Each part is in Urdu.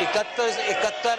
71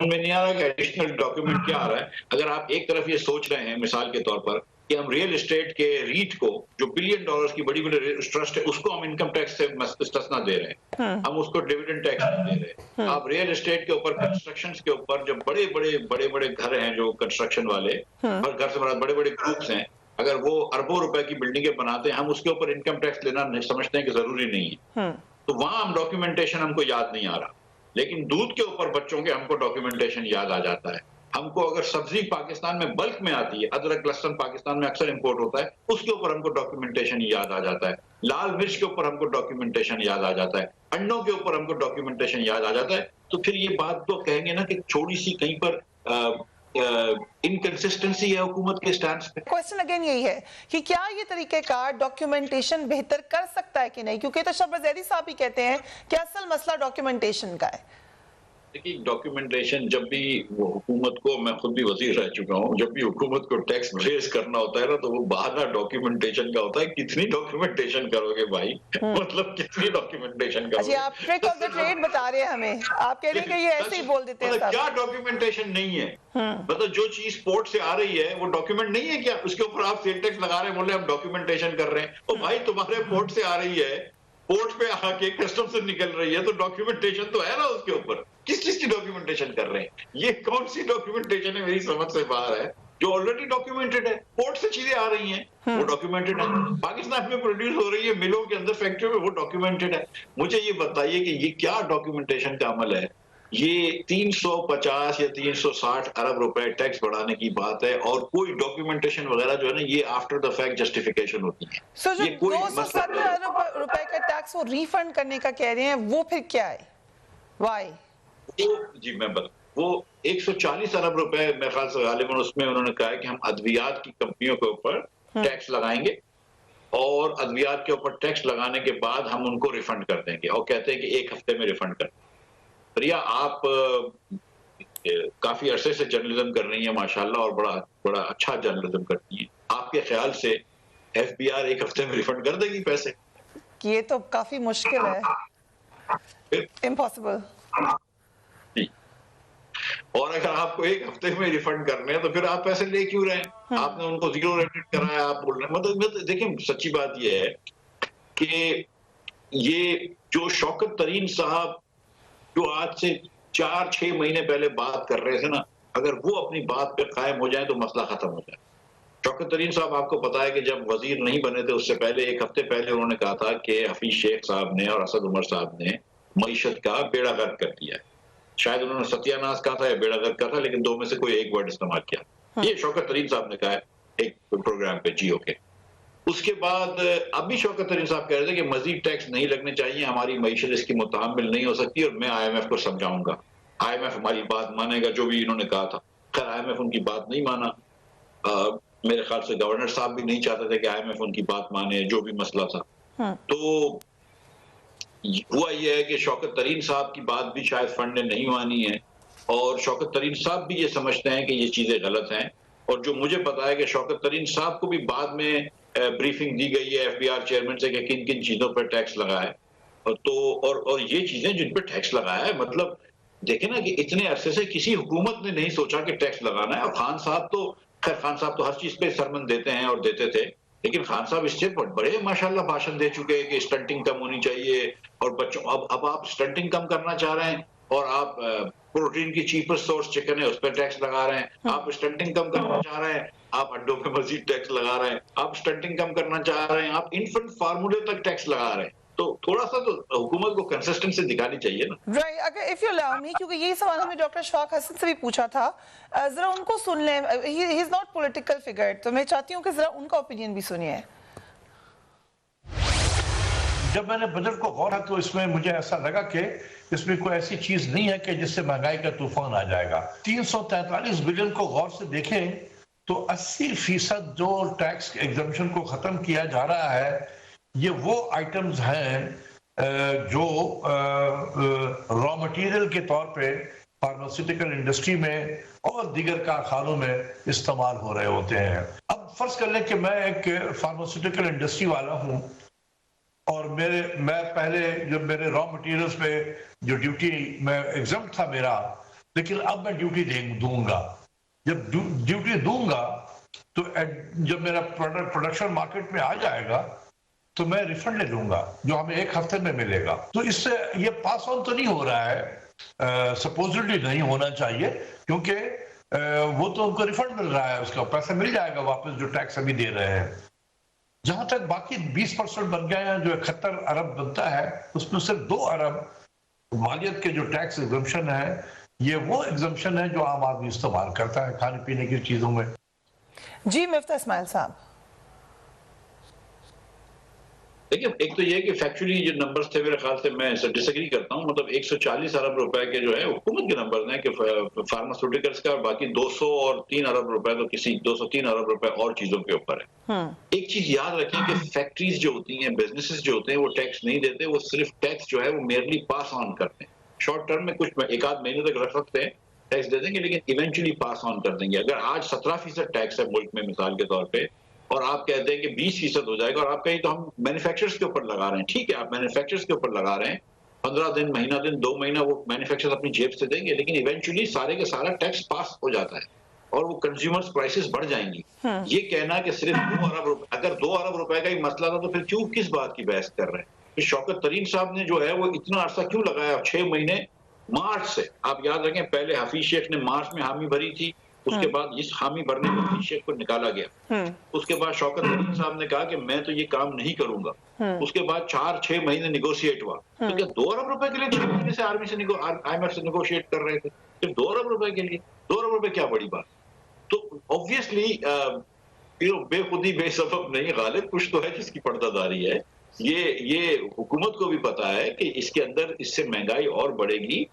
میں نہیں آ رہا کہ ایڈیشنل ڈاکیومنٹ کیا آ رہا ہے. اگر آپ ایک طرف یہ سوچ رہے ہیں مثال کے طور پر کہ ہم ریئل اسٹیٹ کے ریٹ کو جو بلین ڈالرز کی بڑی بڑی ٹرسٹ ہے اس کو ہم انکم ٹیکس سے استثنا دے رہے ہیں, ہم اس کو ڈیویڈنڈ ٹیکس نہیں دے رہے. آپ ریئل اسٹیٹ کے اوپر کنسٹرکشن کے اوپر جو بڑے گھر ہیں جو کنسٹرکشن والے اور گھر سے مراد بڑے بڑے گروپس ہیں, اگر وہ اربوں روپے کی بلڈنگیں بناتے ہیں ہم اس کے اوپر انکم ٹیکس لینا سمجھتے ہیں کہ ضروری نہیں ہے, تو وہاں ہم ڈاکیومنٹیشن ہم کو یاد نہیں آ رہا. لیکن دودھ کے اوپر بچوں کے ہم کو ڈاکیومنٹیشن یاد آ جاتا ہے. ہم کو اگر سبزی پاکستان میں بلک میں آتی ہے, ادرک لہسن پاکستان میں اکثر امپورٹ ہوتا ہے, اس کے اوپر ہم کو ڈاکیومنٹیشن یاد آ جاتا ہے. لال مرچ کے اوپر ہم کو ڈاکیومنٹیشن یاد آ جاتا ہے. انڈوں کے اوپر ہم کو ڈاکیومنٹیشن یاد آ جاتا ہے. تو پھر یہ بات تو کہیں گے نا کہ تھوڑی سی کہیں پر انکنسسٹنسی ہے حکومت کے سٹینڈز پہ. کوسچن اگین یہی ہے کہ کیا یہ طریقہ کار ڈاکیومنٹیشن بہتر کر سکتا ہے کہ نہیں, کیونکہ تو شبر زیدی صاحب ہی کہتے ہیں کہ اصل مسئلہ ڈاکیومنٹیشن کا ہے. دیکھیے ڈاکیومنٹیشن جب بھی وہ حکومت کو, میں خود بھی وزیر رہ چکا ہوں, جب بھی حکومت کو ٹیکس ریز کرنا ہوتا ہے نا تو وہ بہانہ ڈاکیومنٹیشن کا ہوتا ہے. کتنی ڈاکیومنٹیشن کرو گے بھائی, مطلب کتنی ڈاکیومنٹیشن کرو گے. جی آپ ٹرک آف دا ٹریڈ بتا رہے ہیں ہمیں, آپ کہہ رہے ہیں کہ یہ ایسے ہی بول دیتے ہیں. کیا ڈاکیومنٹیشن نہیں ہے, مطلب جو چیز پورٹ سے آ رہی ہے وہ ڈاکیومنٹ نہیں ہے کیا, اس کے اوپر آپ سیل ٹیکس لگا رہے ہیں, بول رہے ہیں ہم ڈاکیومنٹیشن کر رہے ہیں. او بھائی تمہارے پورٹ سے آ رہی ہے, پورٹ پہ آ کے کسٹم سے نکل رہی ہے, تو ڈاکیومنٹیشن تو ہے نا اس کے اوپر. کس چیز کی ڈاکیومنٹیشن کر رہے ہیں, یہ کون سی ڈاکیومنٹیشن ہے میری سمجھ سے باہر ہے. جو آلریڈی ڈاکیومنٹڈ ہے, پورٹ سے چیزیں آ رہی ہیں وہ ڈاکیومنٹڈ ہے, پاکستان میں پروڈیوس ہو رہی ہے ملوں کے اندر فیکٹری میں, وہ ڈاکیومنٹڈ ہے. مجھے یہ بتائیے کہ یہ کیا ڈاکیومنٹیشن کا عمل ہے. یہ 350 یا 360 ارب روپے ٹیکس بڑھانے کی بات ہے, اور کوئی ڈاکیومنٹیشن وغیرہ جو ہے نا یہ آفٹر دا فیکٹ جسٹیفیکیشن ہوتی ہے. سو جو 270 ارب روپے کا ٹیکس وہ ریفنڈ کرنے کا کہہ رہے ہیں, وہ پھر کیا ہے, وائی؟ جی میں بتا, وہ 140 ارب روپے میرے خیال سے غالباً اس میں انہوں نے کہا ہے کہ ہم ادویات کی کمپنیوں کے اوپر ٹیکس لگائیں گے, اور ادویات کے اوپر ٹیکس لگانے کے بعد ہم ان کو ریفنڈ کر دیں گے, اور کہتے ہیں کہ 1 ہفتے میں ریفنڈ کر دیں. پریا آپ کافی عرصے سے جرنلزم کر رہی ہیں ماشاءاللہ, اور بڑا اچھا جرنلزم کرتی ہیں. آپ کے خیال سے ایف بی آر 1 ہفتے میں ریفنڈ کر دے گی پیسے؟ یہ تو کافی مشکل ہے, امپاسبل. اور اگر آپ کو 1 ہفتے میں ریفنڈ کرنے ہیں تو پھر آپ پیسے لے کیوں رہے ہیں؟ آپ نے ان کو 0 ریٹڈ کرایا, آپ بول رہے ہیں. مطلب دیکھیں سچی بات یہ ہے کہ یہ جو شوکت ترین صاحب جو آج سے 4-6 مہینے پہلے بات کر رہے تھے نا, اگر وہ اپنی بات پہ قائم ہو جائیں تو مسئلہ ختم ہو جائے. شوکت ترین صاحب آپ کو پتا ہے کہ جب وزیر نہیں بنے تھے اس سے پہلے 1 ہفتے پہلے انہوں نے کہا تھا کہ حفیظ شیخ صاحب نے اور اسد عمر صاحب نے معیشت کا بیڑا غرق کر دیا ہے. شاید انہوں نے ستیہ ناس کہا تھا یا بیڑا غرق کہا تھا, لیکن دو میں سے کوئی ایک ورڈ استعمال کیا. یہ شوکت ترین صاحب نے کہا ہے ایک پروگرام پہ جیو کے. اس کے بعد اب بھی شوکت ترین صاحب کہہ رہے تھے کہ مزید ٹیکس نہیں لگنے چاہیے, ہماری معیشت اس کی متحمل نہیں ہو سکتی, اور میں آئی ایم ایف کو سمجھاؤں گا, آئی ایم ایف ہماری بات مانے گا, جو بھی انہوں نے کہا تھا. خیر آئی ایم ایف ان کی بات نہیں مانا, میرے خیال سے گورنر صاحب بھی نہیں چاہتے تھے کہ آئی ایم ایف ان کی بات مانے, جو بھی مسئلہ تھا. تو ہوا یہ ہے کہ شوکت ترین صاحب کی بات بھی شاید فنڈ نے نہیں مانی ہے, اور شوکت ترین صاحب بھی یہ سمجھتے ہیں کہ یہ چیزیں غلط ہیں. اور جو مجھے پتا ہے کہ شوکت ترین صاحب کو بھی بعد میں بریفنگ دی گئی ہے ایف بی آر چیئرمین سے کہ کن کن چیزوں پر ٹیکس لگا ہے. اور یہ چیزیں جن پہ ٹیکس لگایا ہے, مطلب دیکھیں نا کہ اتنے عرصے سے کسی حکومت نے نہیں سوچا کہ ٹیکس لگانا ہے. اور خان صاحب تو خیر خان صاحب تو ہر چیز پہ سرمن دیتے ہیں اور دیتے تھے, لیکن خان صاحب اس سے بڑے ماشاءاللہ بھاشن دے چکے ہیں کہ اسٹنٹنگ کم ہونی چاہیے, اور بچوں اب آپ اسٹنٹنگ کم کرنا چاہ رہے ہیں, اور آپ پروٹین کی چیپسٹ سورس چکن ہے اس پہ ٹیکس لگا رہے ہیں. آپ اسٹنٹنگ کم کرنا چاہ رہے ہیں, آپ انڈوں پہ مزید ٹیکس لگا رہے ہیں. آپ اسٹنٹنگ کم کرنا چاہ رہے ہیں, آپ انفنٹ فارمولے تک ٹیکس لگا رہے ہیں. تو تھوڑا سا تو حکومت کو کنسسٹنسی دکھانی چاہیے نا. رائٹ, اگر اف یو الاؤ می, کیونکہ یہی سوال ہمیں ڈاکٹر اشفاق حسن سے بھی پوچھا تھا, ذرا ان کو سن لیں. ہی از ناٹ پولیٹیکل فگر, تو میں چاہتی ہوں کہ ذرا ان کا اوپینین بھی سنیے. جب میں نے بجٹ کو غور کیا تو اس میں مجھے ایسا لگا کہ اس میں کوئی ایسی چیز نہیں ہے کہ جس سے مہنگائی کا طوفان آ جائے گا. 343 بلین کو غور سے دیکھیں تو 80% جو ٹیکس ایگزمپشن کو ختم کیا جا رہا ہے, یہ وہ آئٹمز ہیں جو را مٹیریل کے طور پہ فارماسیوٹیکل انڈسٹری میں اور دیگر کارخانوں میں استعمال ہو رہے ہوتے ہیں. اب فرض کر لیں کہ میں ایک فارماسیوٹیکل انڈسٹری والا ہوں, اور میں پہلے جب میرے را مٹیریلز پہ جو ڈیوٹی میں ایگزمپٹ تھا میرا, لیکن اب میں ڈیوٹی دوں گا. جب ڈیوٹی دوں گا تو جب میرا پروڈکشن مارکیٹ میں آ جائے گا تو میں ریفنڈ لے لوں گا جو ہمیں 1 ہفتے میں ملے گا. تو اس سے یہ پاس آن تو نہیں ہو رہا ہے, سپوزڈلی نہیں ہونا چاہیے, کیونکہ وہ تو ان کو ریفنڈ مل رہا ہے, اس کا پیسہ مل جائے گا واپس جو ٹیکس ابھی دے رہے ہیں. جہاں تک باقی 20% بن گئے ہیں, جو 71 ارب بنتا ہے, اس میں صرف 2 ارب مالیت کے جو ٹیکس ایگزمپشن ہے, یہ وہ ایگزمپشن ہے جو عام آدمی استعمال کرتا ہے کھانے پینے کی چیزوں میں. جی مفتاح اسماعیل صاحب. دیکھیں, ایک تو یہ کہ فیکچولی جو نمبرز تھے میرے خیال سے میں ڈس ایگری کرتا ہوں. مطلب 140 ارب روپے کے جو ہے حکومت کے نمبرز ہیں کہ فارماسیوٹیکلز کا, اور باقی 203 ارب روپے تو کسی 203 ارب روپے اور چیزوں کے اوپر ہے. ایک چیز یاد رکھیں کہ فیکٹریز جو ہوتی ہیں, بزنسز جو ہوتے ہیں, وہ ٹیکس نہیں دیتے, وہ صرف ٹیکس جو ہے وہ میرلی پاس آن کرتے ہیں. شارٹ ٹرم میں کچھ 1-8 مہینے تک رکھ سکتے ہیں, ٹیکس دے دیں گے, لیکن ایونچولی پاس آن کر دیں گے. اگر آج 17% ٹیکس ہے ملک میں مثال کے طور پہ, اور آپ کہتے ہیں کہ 20% ہو جائے گا, اور آپ کہیں تو ہم مینوفیکچررز کے اوپر لگا رہے ہیں, ٹھیک ہے آپ مینوفیکچررز کے اوپر لگا رہے ہیں, 15 دن, مہینہ دن, 2 مہینہ وہ مینوفیکچررز اپنی جیب سے دیں گے, لیکن ایونچولی سارے کے سارا ٹیکس پاس ہو جاتا ہے اور وہ کنزیومرز پرائسز بڑھ جائیں گی. یہ کہنا کہ صرف 2 ارب روپے, اگر 2 ارب روپے کا ہی مسئلہ تھا تو پھر کیوں کس بات کی بحث کر رہے ہیں؟ شوکت ترین صاحب نے جو ہے وہ اتنا عرصہ کیوں لگایا, 6 مہینے مارچ سے. آپ یاد رکھیں پہلے حفیظ شیخ نے مارچ میں حامی بھری تھی, اس کے بعد اس حامی بھرنے میں حفیظ شیخ کو نکالا گیا, اس کے بعد شوکت ترین صاحب نے کہا کہ میں تو یہ کام نہیں کروں گا, اس کے بعد 4-6 مہینے نیگوشیٹ ہوا. تو کیا 2 ارب روپے کے لیے 6 مہینے سے IMF سے نیگوشیٹ کر رہے تھے, صرف 2 ارب روپے کے لیے؟ 2 ارب روپے کیا بڑی بات. تو obviously بے خودی بے سبب نہیں, غالب کچھ تو ہے جس کی پردہ داری ہے. یہ حکومت کو بھی پتا ہے کہ اس کے اندر اس سے مہنگائی اور بڑھے گی,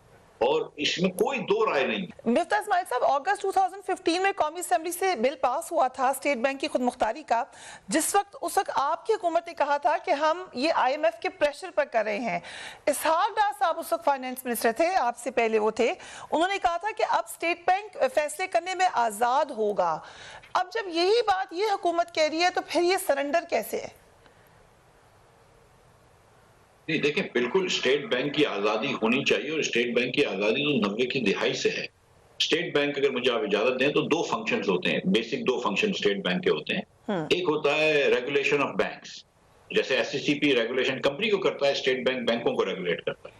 اور اس میں کوئی دو رائے نہیں. مفتاح اسماعیل صاحب, اگست 2015 میں قومی اسمبلی سے بل پاس ہوا تھا اسٹیٹ بینک کی خود مختاری کا, جس وقت اس وقت آپ کی حکومت نے کہا تھا کہ ہم یہ IMF کے پریشر پر کر رہے ہیں. اسحاق ڈار صاحب اس وقت فائنانس منسٹر تھے, آپ سے پہلے وہ تھے, انہوں نے کہا تھا کہ اب اسٹیٹ بینک فیصلے کرنے میں آزاد ہوگا. اب جب یہی بات یہ حکومت کہہ رہی ہے تو پھر یہ سرنڈر کیسے ہے؟ نہیں دیکھیں, بالکل اسٹیٹ بینک کی آزادی ہونی چاہیے, اور اسٹیٹ بینک کی آزادی تو 90 کی دہائی سے ہے. اسٹیٹ بینک اگر مجھے آپ اجازت دیں تو 2 فنکشنز ہوتے ہیں, بیسک 2 فنکشن اسٹیٹ بینک کے ہوتے ہیں. ایک ہوتا ہے ریگولیشن آف بینکس, جیسے SCCP ریگولیشن کمپنی کو کرتا ہے, اسٹیٹ بینک بینکوں کو ریگولیٹ کرتا ہے.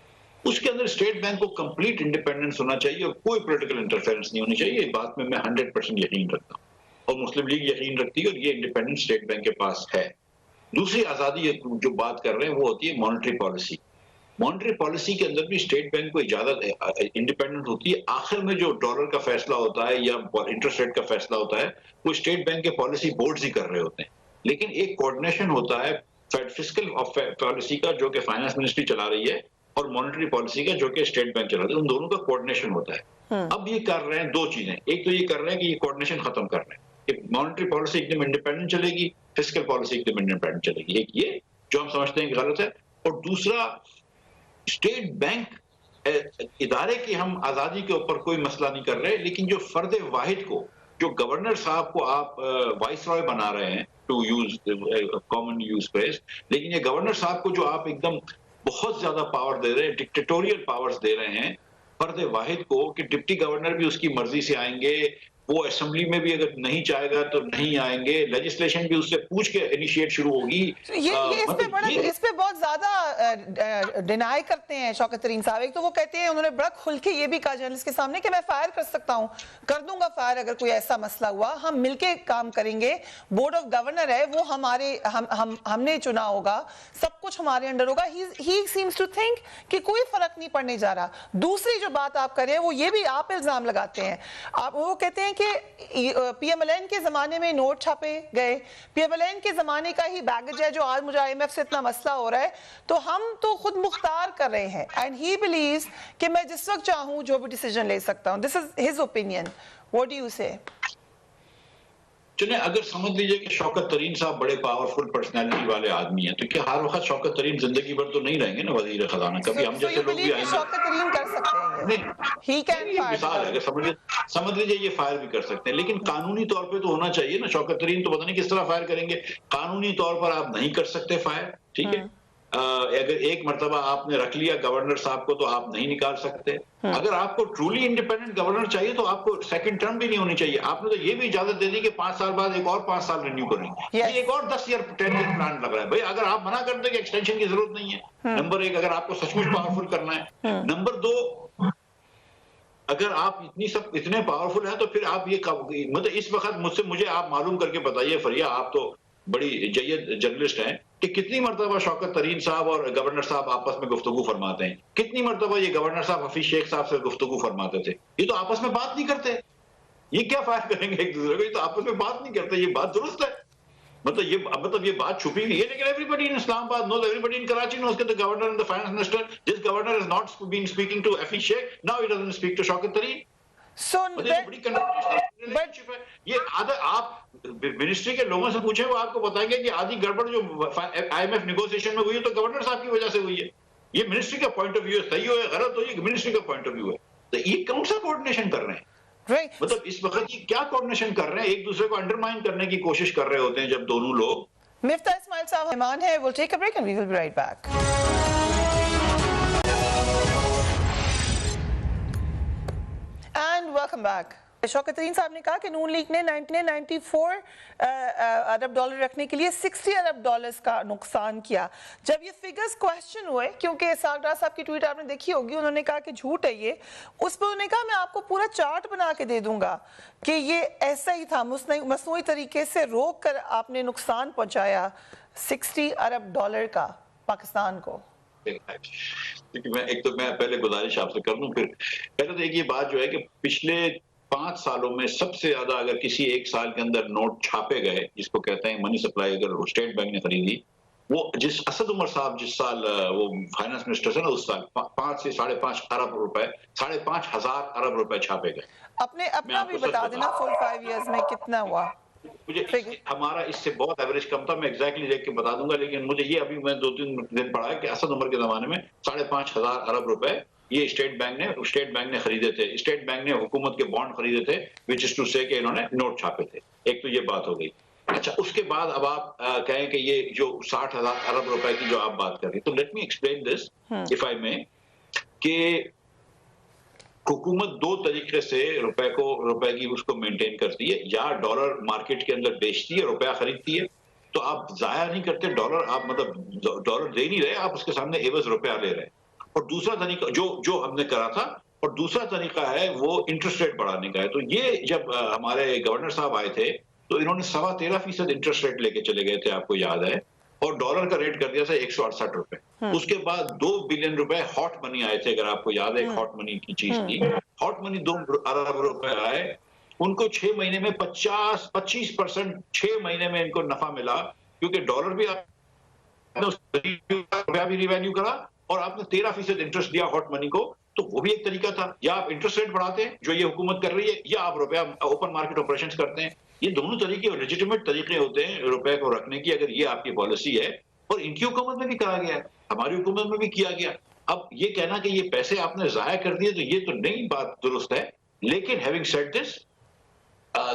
اس کے اندر اسٹیٹ بینک کو کمپلیٹ انڈیپینڈنس ہونا چاہیے اور کوئی پولیٹیکل انٹرفیئرنس نہیں ہونی چاہیے. اس بات میں 100% یقین رکھتا ہوں, اور مسلم لیگ یقین رکھتی ہے, اور یہ انڈیپینڈنس اسٹیٹ بینک کے پاس ہے. دوسری آزادی جو بات کر رہے ہیں وہ ہوتی ہے مانیٹری پالیسی. مانیٹری پالیسی کے اندر بھی اسٹیٹ بینک کو اجازت انڈیپینڈنٹ ہوتی ہے. آخر میں جو ڈالر کا فیصلہ ہوتا ہے یا انٹرسٹ ریٹ کا فیصلہ ہوتا ہے وہ اسٹیٹ بینک کے پالیسی بورڈز ہی کر رہے ہوتے ہیں, لیکن ایک کوآرڈینیشن ہوتا ہے فسکل پالیسی کا جو کہ فائنانس منسٹری چلا رہی ہے, اور مانیٹری پالیسی کا جو کہ اسٹیٹ بینک چلا رہا ہے. ان دونوں کا کوآرڈینیشن ہوتا ہے. اب یہ کر رہے ہیں 2 چیزیں, ایک تو یہ کر رہے ہیں کہ یہ کوآرڈینیشن ختم کر رہے ہیں کہ مانیٹری پالیسی ایک دم انڈیپینڈنٹ چلے گی, فسکل پالیسی ایک دم انڈیپینڈنٹ چلے گی. ایک یہ جو ہم سمجھتے ہیں کہ غلط ہے, اور دوسرا اسٹیٹ بینک ادارے کی ہم آزادی کے اوپر کوئی مسئلہ نہیں کر رہے, لیکن جو فرد واحد کو, جو گورنر صاحب کو آپ وائس رائے بنا رہے ہیں, to use common use press, لیکن یہ گورنر صاحب کو جو آپ ایک دم بہت زیادہ پاور دے رہے ہیں, ڈکٹیٹوریل پاورز دے رہے ہیں فرد واحد کو, کہ ڈپٹی گورنر بھی اس کی مرضی سے آئیں گے, وہ اسمبلی میں بھی اگر نہیں چاہے گا تو نہیں آئیں گے, لیجسلیشن بھی اس سے پوچھ کے انیشیٹ شروع ہوگی. اس پہ بہت زیادہ ڈینائی کرتے ہیں شوکت ترین صاحب. ایک تو وہ کہتے ہیں, انہوں نے بڑا کھل کے یہ بھی کہا جرنلسٹ کے سامنے کہ میں فائر کر سکتا ہوں, کر دوں گا فائر اگر کوئی ایسا مسئلہ ہوا, ہم مل کے کام کریں گے, بورڈ آف گورنر ہے وہ ہم نے چنا ہوگا, سب کچھ ہمارے انڈر ہوگا. ہی سیمز ٹو تھنک کہ کوئی فرق نہیں پڑنے جا رہا. دوسری جو بات آپ کر رہے ہیں وہ یہ بھی آپ الزام لگاتے ہیں, آپ وہ کہتے ہیں کہ PMLN کے زمانے میں نوٹ چھاپے گئے, PMLN کے زمانے کا ہی بیگج ہے جو آج مجھے IMF سے اتنا مسئلہ ہو رہا ہے, تو ہم تو خود مختار کر رہے ہیں. اینڈ ہی بلیوز کہ میں جس وقت چاہوں جو بھی ڈیسیجن لے سکتا ہوں. This is his opinion. What do you say? چلیں اگر سمجھ لیجئے کہ شوکت ترین صاحب بڑے پاورفل پرسنالٹی والے آدمی ہیں, تو کیا ہر وقت شوکت ترین زندگی بھر تو نہیں رہیں گے نا وزیر خزانہ؟ کبھی ہم جیسے لوگ بھی آئیں گے. شوکت ترین کر سکتے ہیں, ہی کین فائر. مثال ہے, اگر سمجھ لیجئے یہ فائر بھی کر سکتے ہیں, لیکن قانونی طور پہ تو ہونا چاہیے نا. شوکت ترین تو پتہ نہیں کس طرح فائر کریں گے. قانونی طور پر آپ نہیں کر سکتے فائر, ٹھیک ہے, اگر ایک مرتبہ آپ نے رکھ لیا گورنر صاحب کو تو آپ نہیں نکال سکتے. اگر آپ کو ٹرولی انڈیپینڈنٹ گورنر چاہیے تو آپ کو سیکنڈ ٹرم بھی نہیں ہونی چاہیے. آپ نے تو یہ بھی اجازت دے دی کہ 5 سال بعد ایک اور 5 سال رینیو کریں گے. یہ ایک اور 10 ایئر 10 ایئر پلان لگ رہا ہے. بھائی اگر آپ منع کر دیں کہ ایکسٹینشن کی ضرورت نہیں ہے، نمبر ایک، اگر آپ کو سچ مچ پاورفل کرنا ہے. نمبر دو، اگر آپ اتنے پاورفل ہیں تو پھر آپ یہ مطلب اس وقت مجھے آپ معلوم کر کے بتائیے فریہ، آپ تو بڑی جید جرنلسٹ ہیں، کہ کتنی مرتبہ شوکت ترین صاحب اور گورنر صاحب آپس میں گفتگو فرماتے ہیں؟ کتنی مرتبہ یہ گورنر صاحب حفیظ شیخ صاحب سے گفتگو فرماتے تھے؟ یہ تو آپس میں بات نہیں کرتے. یہ کیا فائر کریں گے ایک دوسرے کو؟ یہ تو آپس میں بات نہیں کرتے. یہ بات درست ہے، مطلب یہ بات چھپی ہوئی ہے. لیکن everybody in Islamabad knows, everybody in Karachi knows that the governor and the finance minister, this governor has not been speaking to Hafiz Sheikh, now he doesn't speak to Shaukat Tareen. So یہ آپ منسٹری کے لوگوں سے پوچھیں، وہ آپ کو بتائیں گے کہ آدھی گڑبڑ جو IMF نیگوسیشن میں ہوئی ہے تو گورنر صاحب کی وجہ سے ہوئی ہے. یہ منسٹری کا پوائنٹ آف ویو ہے، صحیح ہو یا غلط ہو، یہ منسٹری کا پوائنٹ آف ویو ہے. تو یہ کون سا کوآرڈینیشن کر رہے ہیں؟ مطلب اس وقت یہ کیا کوآرڈینیشن کر رہے ہیں؟ ایک دوسرے کو انڈرمائن کرنے کی کوشش کر رہے ہوتے ہیں جب دونوں لوگ. مفتاح اسماعیل صاحب مہمان ہے. We'll take a break and we will be right back. And welcome back. شوکت ترین صاحب نے کہا کہ نون لیگ نے 1994 ارب ڈالر رکھنے کے لیے 60 ارب ڈالرز کا نقصان کیا. جب یہ فگرز کویسچن ہوئے، کیونکہ اسحاق ڈار صاحب کی ٹویٹ آپ نے دیکھی ہوگی، انہوں نے کہا کہ جھوٹ ہے یہ، اس پر انہوں نے کہا میں آپ کو پورا چارٹ بنا کے دے دوں گا کہ یہ ایسا ہی تھا، مصنوعی طریقے سے روک کر آپ نے نقصان پہنچایا 60 ارب ڈالر کا پاکستان کو. ایک تو میں پہلے گزارش آپ سے کر دوں، پھر پہلے تو ایک یہ بات جو ہے کہ پچھلے 5 سالوں میں سب سے زیادہ اگر کسی ایک سال کے اندر نوٹ چھاپے گئے، جس کو کہتے ہیں منی سپلائی، اگر اسٹیٹ بینک نے خریدی، وہ جس اسد عمر صاحب جس سال وہ فائنانس منسٹر تھے نا، اس سال 5 سے 5.5 ارب روپے، 5,500 ارب روپے چھاپے گئے. اپنا بھی بتا دینا فل 5 ایئرز میں کتنا ہوا. مجھے ہمارا اس سے بہت ایوریج کم تھا، میں ایگزیکٹلی دیکھ کے بتا دوں گا، لیکن مجھے یہ ابھی میں 2-3 دن پڑھا ہے کہ اسد عمر کے زمانے میں 5,500 ارب روپے یہ اسٹیٹ بینک نے خریدے تھے. اسٹیٹ بینک نے حکومت کے بانڈ خریدے تھے، which is to say کہ انہوں نے نوٹ چھاپے تھے. ایک تو یہ بات ہو گئی. اچھا، اس کے بعد اب آپ کہیں کہ یہ جو 60,000 ارب روپے کی جو آپ بات کر رہے ہیں، تو let me explain this if I may، کہ حکومت 2 طریقے سے روپے کی اس کو مینٹین کرتی ہے. یا ڈالر مارکیٹ کے اندر بیچتی ہے، روپیہ خریدتی ہے، تو آپ ضائع نہیں کرتے ڈالر، آپ مطلب ڈالر دے نہیں رہے، آپ اس کے سامنے عوض روپیہ لے رہے ہیں. اور دوسرا طریقہ جو ہم نے کرا تھا، اور دوسرا طریقہ ہے وہ انٹرسٹ ریٹ بڑھانے کا ہے. تو یہ جب ہمارے گورنر صاحب آئے تھے تو انہوں نے 13.25% انٹرسٹ ریٹ لے کے چلے گئے تھے، آپ کو یاد ہے، اور ڈالر کا ریٹ کر دیا تھا 168 روپے. اس کے بعد 2 بلین روپے ہاٹ منی آئے تھے، اگر آپ کو یاد ہے، ایک ہاٹ منی کی چیز تھی. ہاٹ منی 2 ارب روپے آئے، ان کو 6 مہینے میں 25% 6 مہینے میں ان کو نفع ملا، کیونکہ ڈالر بھی ریویلیو کرا اور آپ نے 13% انٹرسٹ دیا ہاٹ منی کو. تو وہ بھی ایک طریقہ تھا. یا آپ انٹرسٹ ریٹ بڑھاتے ہیں جو یہ حکومت کر رہی ہے، یا آپ روپیہ اوپن مارکیٹ آپریشنز کرتے ہیں. یہ دونوں طریقے اور لیجیٹیمیٹ طریقے ہوتے ہیں روپے کو رکھنے کی، اگر یہ آپ کی پالیسی ہے. اور ان کی حکومت میں بھی کرا گیا ہے، ہماری حکومت میں بھی کیا گیا. اب یہ کہنا کہ یہ پیسے آپ نے ضائع کر دیے، تو یہ تو نئی بات درست ہے. لیکن ہیونگ سیڈ دس،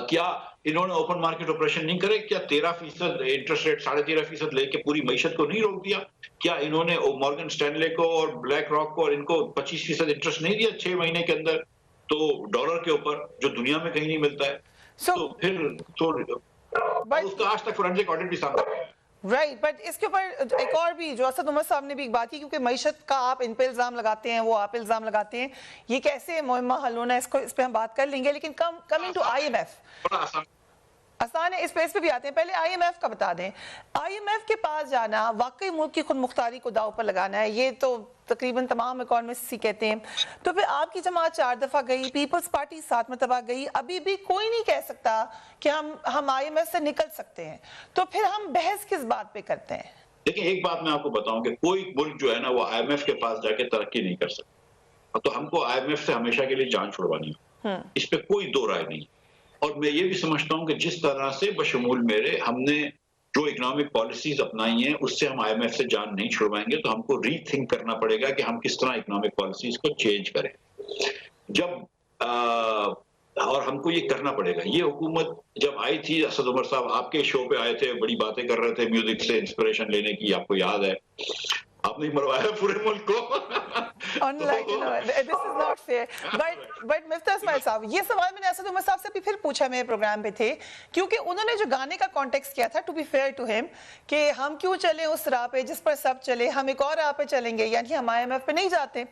کیا انہوں نے اوپن مارکیٹ آپریشن نہیں کرے؟ کیا 13% انٹرسٹ ریٹ 13.5% لے کے پوری معیشت کو نہیں روک دیا؟ کیا انہوں نے مارگن سٹینلے کو اور بلیک راک کو اور ان کو 25% انٹرسٹ نہیں دیا 6 مہینے کے اندر، تو ڈالر کے اوپر، جو دنیا میں کہیں نہیں ملتا ہے؟ تو پھر اس کا آج تک فورینسک آڈٹ بھی سامنے آیا. رائٹ، بٹ اس کے اوپر ایک اور بھی جو اسد عمر صاحب نے بھی ایک بات کی، کیونکہ معیشت کا آپ ان پہ الزام لگاتے ہیں، وہ آپ الزام لگاتے ہیں، یہ کیسے معمہ حل ہونا ہے، اس پہ ہم بات کر لیں گے. لیکن کمنگ ٹو IMF، آسان ہے، اس پہ بھی آتے ہیں. پہلے IMF کا بتا دیں. IMF کے پاس جانا واقعی ملک کی خود مختاری کو داؤ پر لگانا ہے، یہ تو تقریباً تمام اکانومسٹ کہتے ہیں. تو پھر آپ کی جماعت 4 دفعہ گئی، پیپلز پارٹی 7 مرتبہ گئی، ابھی بھی کوئی نہیں کہہ سکتا کہ ہم IMF سے نکل سکتے ہیں. تو پھر ہم بحث کس بات پہ کرتے ہیں؟ دیکھیں، ایک بات میں آپ کو بتاؤں کہ کوئی ملک جو ہے نا وہ IMF کے پاس جا کے ترقی نہیں کر سکتا. تو ہم کو IMF سے ہمیشہ کے لیے جان چھڑوانی ہے، اس پہ کوئی دو رائے نہیں. اور میں یہ بھی سمجھتا ہوں کہ جس طرح سے بشمول میرے ہم نے جو اکنامک پالیسیز اپنائی ہیں، اس سے ہم IMF سے جان نہیں چھڑوائیں گے. تو ہم کو ری تھنک کرنا پڑے گا کہ ہم کس طرح اکنامک پالیسیز کو چینج کریں. اور ہم کو یہ کرنا پڑے گا. یہ حکومت جب آئی تھی، اسد عمر صاحب آپ کے شو پہ آئے تھے، بڑی باتیں کر رہے تھے میوزک سے انسپریشن لینے کی، آپ کو یاد ہے. آپ نے مروایا پورے ملک کو. Unlike, this is not fair. But مفتاح اسماعیل صاحب, یہ سوال میں نے اسد عمر صاحب سے بھی پھر پوچھا, میرے پروگرام پہ تھے, کیونکہ انہوں نے جو گانے کا کانٹیکسٹ کیا تھا, to be fair to him, کہ ہم کیوں چلیں اس راہ پہ جس پر سب چلے, ہم ایک اور راہ پہ چلیں گے, یعنی ہم IMF پہ نہیں جاتے.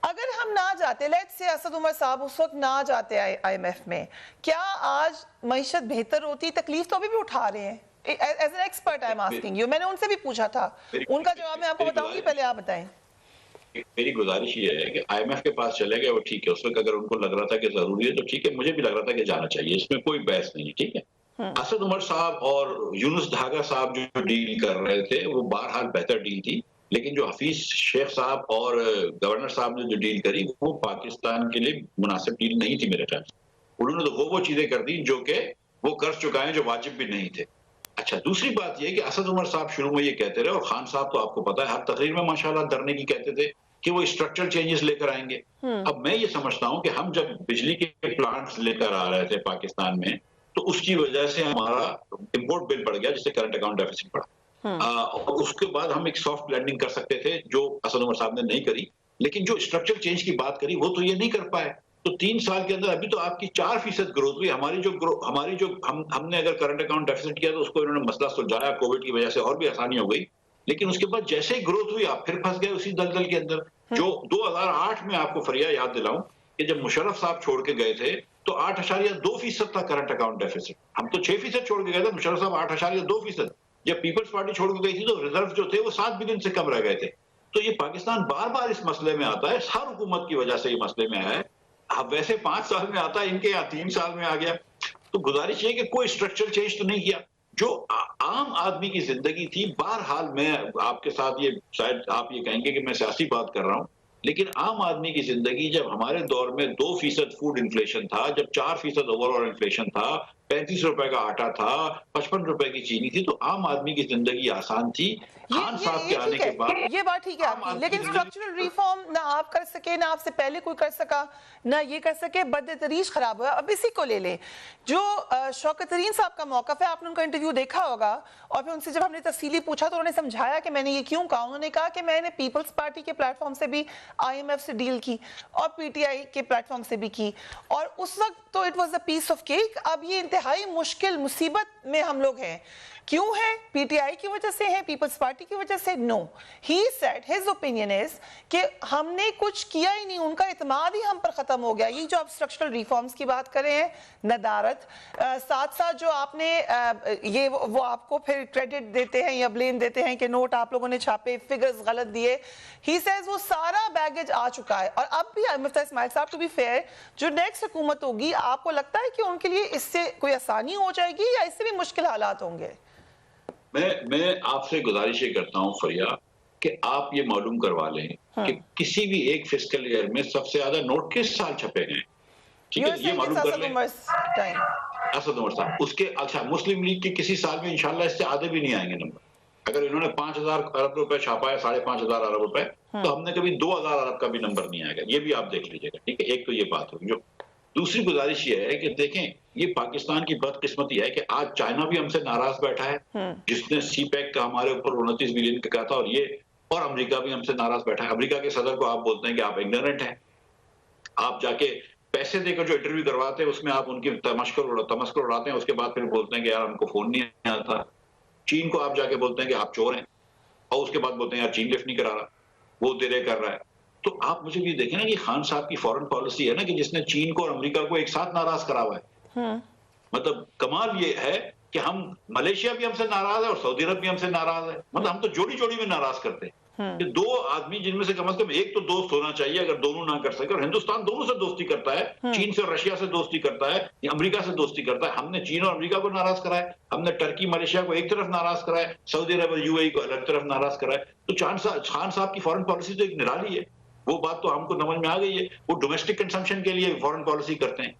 اگر ہم نہ جاتے, لیٹس سے اسد عمر صاحب اس وقت نہ جاتے IMF میں, کیا آج معیشت بہتر ہوتی؟ تکلیف تو ابھی بھی اٹھا رہے ہیں. As an expert I'm asking you, میں نے ان سے بھی پوچھا تھا, ان کا جواب میں آپ کو بتاؤں گی, پہلے آپ بتائیں. میری گزارش یہ ہے کہ IMF کے پاس چلے گئے وہ ٹھیک ہے, اس وقت اگر ان کو لگ رہا تھا کہ ضروری ہے تو ٹھیک ہے, مجھے بھی لگ رہا تھا کہ جانا چاہیے, اس میں کوئی بحث نہیں ہے, ٹھیک ہے. اسد عمر صاحب اور یونس دھاگا صاحب جو ڈیل کر رہے تھے وہ بہرحال بہتر ڈیل تھی, لیکن جو حفیظ شیخ صاحب اور گورنر صاحب نے جو ڈیل کری وہ پاکستان کے لیے مناسب ڈیل نہیں تھی میرے خیال سے. انہوں نے تو وہ چیزیں کر دی جو کہ وہ کر چکا ہے جو واجب بھی نہیں تھے. اچھا, دوسری بات یہ کہ اسد عمر صاحب شروع میں یہ کہتے رہے, اور خان صاحب تو آپ کو پتا ہے ہر تقریر میں ماشاءاللہ دھرنے کی کہتے تھے کہ وہ اسٹرکچرل چینجز لے کر آئیں گے. اب میں یہ سمجھتا ہوں کہ ہم جب بجلی کے پلانٹس لے کر آ رہے تھے پاکستان میں تو اس کی وجہ سے ہمارا امپورٹ بل بڑھ گیا, جس سے کرنٹ اکاؤنٹ ڈیفیسٹ بڑھا. اور اس کے بعد ہم ایک سافٹ لینڈنگ کر سکتے تھے جو اسد عمر صاحب نے نہیں کری, لیکن جو اسٹرکچرل چینج کی بات کری وہ تو یہ نہیں کر پائے. تو 3 سال کے اندر ابھی تو آپ کی 4% گروتھ ہوئی. ہماری جو ہم نے اگر کرنٹ اکاؤنٹ ڈیفیسٹ کیا تو اس کو انہوں نے مسئلہ سلجھایا کووڈ کی وجہ سے, اور بھی آسانی ہو گئی, لیکن اس کے بعد جیسے ہی گروتھ ہوئی آپ پھر پھنس گئے اسی دلدل کے اندر. جو 2008 میں آپ کو فریہ یاد دلاؤں کہ جب مشرف صاحب چھوڑ کے گئے تھے تو 8.2% تھا کرنٹ اکاؤنٹ ڈیفیسٹ. ہم تو 6% چھوڑ کے گئے تھے, مشرف صاحب 8.2%. جب پیپلز پارٹی چھوڑ کے گئی تھی تو ریزرو جو تھے وہ 7 بلین سے کم رہ گئے تھے. تو یہ پاکستان بار بار اس مسئلے میں آتا ہے, ہر حکومت کی وجہ سے یہ مسئلے میں آیا ہے. اب ویسے 5 سال میں آتا ہے, ان کے یہاں 3 سال میں آ گیا. تو گزارش یہ کہ کوئی اسٹرکچرل چینج تو نہیں کیا. جو عام آدمی کی زندگی تھی, بہرحال میں آپ کے ساتھ یہ شاید آپ یہ کہیں گے کہ میں سیاسی بات کر رہا ہوں, لیکن عام آدمی کی زندگی جب ہمارے دور میں 2% فوڈ انفلیشن تھا, جب 4% اوور آل انفلیشن تھا, 35 روپے کا آٹا تھا, 55 روپے کی چینی تھی, تو عام آدمی کی زندگی آسان تھی. خان صاحب کے آنے کے بعد یہ بات ٹھیک ہے آپ کی, لیکن اسٹرکچرل ریفارم نہ آپ کر سکے, نہ آپ سے پہلے کوئی کر سکا, نہ یہ کر سکے, بدتریج خراب ہوا. اب اسی کو لے لیں, جو شوکت ترین صاحب کا موقف ہے, آپ نے ان کا انٹرویو دیکھا ہوگا, اور پھر ان سے جب ہم نے تفصیلی پوچھا تو انہوں نے سمجھایا کہ میں نے یہ کیوں کہا. انہوں نے کہا کہ میں نے پیپلز پارٹی کے پلیٹ فارم سے بھی IMF سے ڈیل کی اور PTI کے پلیٹ فارم سے بھی کی, اور اس وقت تو it was a piece of cake. اب یہ انتہائی مشکل مصیبت میں ہم لوگ ہیں. کیوں ہے؟ PTI کی وجہ سے ہے, پیپلز پارٹی کی وجہ سے؟ No. He said, his opinion is کہ ہم نے کچھ کیا ہی نہیں, ان کا اعتماد ہی ہم پر ختم ہو گیا. یہ جو آپ اسٹرکچرل ریفارمز کی بات کر رہے ہیں, ندارت, ساتھ ساتھ جو آپ نے یہ وہ آپ کو پھر کریڈٹ دیتے ہیں یا بلیم دیتے ہیں کہ نوٹ آپ لوگوں نے چھاپے, فگرز غلط دیے. ہی سیز وہ سارا بیگیج آ چکا ہے. اور اب بھی مفتاح اسماعیل صاحب, ٹو بی فیئر, جو نیکسٹ حکومت ہوگی, آپ کو لگتا ہے کہ ان کے لیے اس سے کوئی آسانی ہو جائے گی یا اس سے بھی مشکل حالات ہوں گے؟ میں آپ سے گزارش یہ کرتا ہوں فریہ کہ آپ یہ معلوم کروا لیں کہ کسی بھی ایک فسکل ایئر میں سب سے زیادہ نوٹ کس سال چھپے ہیں. ٹھیک ہے, یہ معلوم کر لیں. اسد عمر صاحب, اس کے اچھا مسلم لیگ کے کسی سال میں انشاءاللہ اس سے آدھے بھی نہیں آئیں گے نمبر. اگر انہوں نے 5,000 ارب روپے چھاپا ہے, 5,500 ارب روپے, تو ہم نے کبھی 2,000 ارب کا بھی نمبر نہیں آئے گا. یہ بھی آپ دیکھ لیجیے گا, ٹھیک ہے. ایک تو یہ بات ہوگی. جو دوسری گزارش یہ ہے کہ دیکھیں, یہ پاکستان کی بدقسمتی ہے کہ آج چائنا بھی ہم سے ناراض بیٹھا ہے, جس نے سی پیک کا ہمارے اوپر 29 بلین کا کہا تھا, اور امریکہ بھی ہم سے ناراض بیٹھا ہے. امریکہ کے صدر کو آپ بولتے ہیں کہ آپ اگنورنٹ ہیں. آپ جا کے پیسے دے کر جو انٹرویو کرواتے ہیں اس میں آپ ان کی تمسکر اڑاتے ہیں, اس کے بعد پھر بولتے ہیں کہ یار ہم کو فون نہیں آتا. چین کو آپ جا کے بولتے ہیں کہ آپ چور ہیں, اور اس کے بعد بولتے ہیں یار چین لفٹ نہیں کرا رہا, وہ دے رہے کر رہا ہے. تو آپ مجھے بھی دیکھیں نا, یہ خان صاحب کی فورن پالیسی ہے نا کہ جس نے چین کو اور امریکہ کو ایک ساتھ ناراض کرا ہوا ہے. مطلب کمال یہ ہے کہ ہم ملیشیا بھی ہم سے ناراض ہے اور سعودی عرب بھی ہم سے ناراض ہے. مطلب ہم تو جوڑی جوڑی میں ناراض کرتے ہیں کہ 2 آدمی جن میں سے کم از کم ایک تو دوست ہونا چاہیے, اگر دونوں نہ کر سکے. اور ہندوستان دونوں سے دوستی کرتا ہے, چین سے اور رشیا سے دوستی کرتا ہے, امریکہ سے دوستی کرتا ہے. ہم نے چین اور امریکہ کو ناراض کرا ہے, ہم نے ٹرکی ملیشیا کو ایک طرف ناراض کرا ہے, سعودی عرب اور UAE کو الگ طرف ناراض کرا ہے. تو خان صاحب کی فورن پالیسی تو ایک نرالی ہے. وہ بات تو ہم کو سمجھ میں آ گئی ہے. وہ ڈومیسٹک کنزمپشن کے لیے فورن پالیسی کرتے ہیں.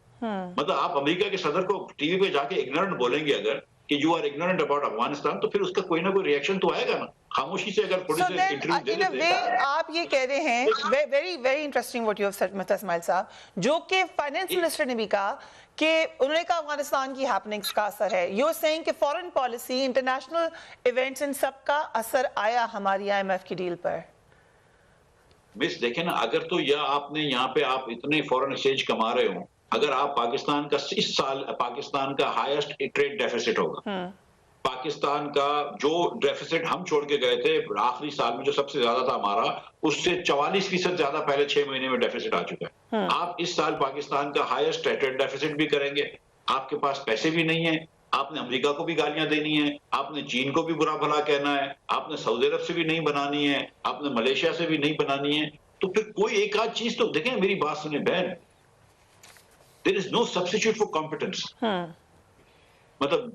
مطلب آپ امریکہ کے صدر کو ٹی وی پہ جا کے اگنورنٹ بولیں گے اگر, کہ you are ignorant about Afghanistan, تو پھر اس کا کوئی نہ کوئی ریئیکشن تو آئے گا نا. خاموشی سے اگر تھوڑی سی انٹرویو دے دیتے ہیں. آپ یہ کہہ رہے ہیں very very interesting what you have said Mufti Ismail Sahab, جو کہ فائنینس منسٹر نے بھی کہا کہ انہوں نے کہا افغانستان کی ہیپننگز کا اثر ہے. یو آر سیئنگ کہ فورن پالیسی, انٹرنیشنل ایونٹس, ان سب کا اثر آیا ہماری IMF کی ڈیل پر. مس دیکھیں نا, اگر تو یا آپ نے یہاں پہ آپ اتنے فورن ایکسچینج کما رہے ہوں, اگر آپ پاکستان کا اس سال پاکستان کا ہائیسٹ ٹریڈ ڈیفیسٹ ہوگا, پاکستان کا جو ڈیفیسٹ ہم چھوڑ کے گئے تھے آخری سال میں جو سب سے زیادہ تھا ہمارا, اس سے 44% زیادہ پہلے 6 مہینے میں ڈیفیسٹ آ چکا ہے. آپ اس سال پاکستان کا ہائیسٹ ٹریڈ ڈیفیسٹ بھی کریں گے, آپ کے پاس پیسے بھی نہیں ہیں, آپ نے امریکہ کو بھی گالیاں دینی ہیں, آپ نے چین کو بھی برا بھلا کہنا ہے, آپ نے سعودی عرب سے بھی نہیں بنانی ہے, آپ نے ملیشیا سے بھی نہیں بنانی ہے. تو پھر کوئی ایک آدھ چیز تو دیکھیں, میری بات سنیں بہن, there is no substitute for competence. مطلب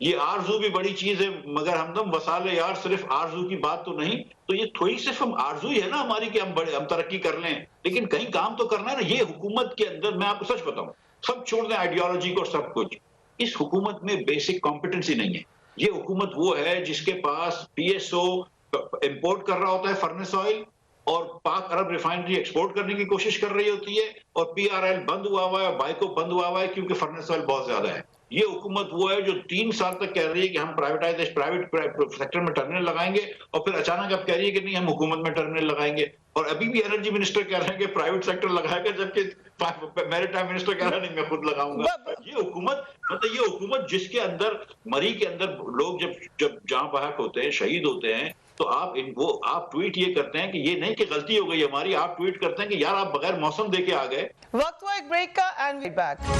یہ آرزو بھی بڑی چیز ہے, مگر ہمدم وسال یار صرف آرزو کی بات تو نہیں. تو یہ تھوڑی صرف ہم آرزو ہی ہے نا ہماری کہ ہم ترقی کر لیں, لیکن کہیں کام تو کرنا ہے نا. یہ حکومت کے اندر میں آپ کو سچ بتاؤں, سب چھوڑ دیں آئیڈیالوجی کو, سب کچھ, اس حکومت میں بیسک کمپیٹنسی نہیں ہے. یہ حکومت وہ ہے جس کے پاس PSO امپورٹ کر رہا ہوتا ہے فرنس آئل, اور پاک عرب ریفائنری ایکسپورٹ کرنے کی کوشش کر رہی ہوتی ہے, اور PRL بند ہوا ہوا ہے, بائیکو بند ہوا ہوا ہے کیونکہ فرنس آئل بہت زیادہ ہے. یہ حکومت وہ ہے جو 3 سال تک کہہ رہی ہے کہ ہم پرائیویٹ سیکٹر میں ٹرمینل لگائیں گے, اور پھر اچانک اب کہہ رہی ہے کہ نہیں ہم حکومت میں ٹرمینل لگائیں گے. اور ابھی بھی انرجی منسٹر کہہ رہے ہیں کہ پرائیویٹ سیکٹر لگائے گا, جبکہ میری ٹائم منسٹر کہہ رہا ہے نہیں میں خود لگاؤں گا. یہ حکومت جس کے اندر مری کے اندر لوگ جب جہاں بحق ہوتے ہیں, شہید ہوتے ہیں, تو آپ ٹویٹ یہ کرتے ہیں کہ یہ نہیں کہ غلطی ہو گئی ہماری, آپ ٹویٹ کرتے ہیں کہ یار آپ بغیر موسم دے کے آ گئے. وقت ہوا ایک بریک کا, and we back.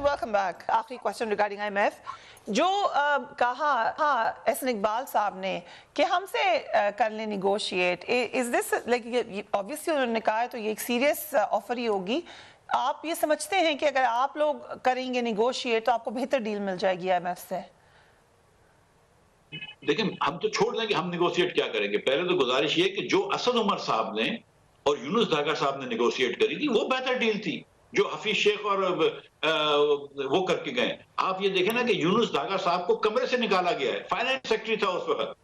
Welcome back. آخری کوشچن ریگارڈنگ IMF, جو کہا احسن اقبال صاحب نے کہ ہم سے کر لیں negotiate, is this like, obviously انہوں نے کہا ہے تو یہ ایک سیریس آفر ہی ہوگی. آپ یہ سمجھتے ہیں کہ اگر آپ لوگ کریں گے نیگوشیٹ تو آپ کو بہتر ڈیل مل جائے گی IMF سے؟ دیکھیں ہم تو چھوڑ دیں کہ ہم نیگوشیٹ کیا کریں گے. پہلے تو گزارش یہ کہ جو اسد عمر صاحب نے اور یونس داگا صاحب نے نیگوشیٹ کری تھی وہ بہتر ڈیل تھی جو حفیظ شیخ اور وہ کر کے گئے. آپ یہ دیکھیں نا کہ یونس داگا صاحب کو کمرے سے نکالا گیا ہے, فائنانس سیکرٹری تھا اس وقت,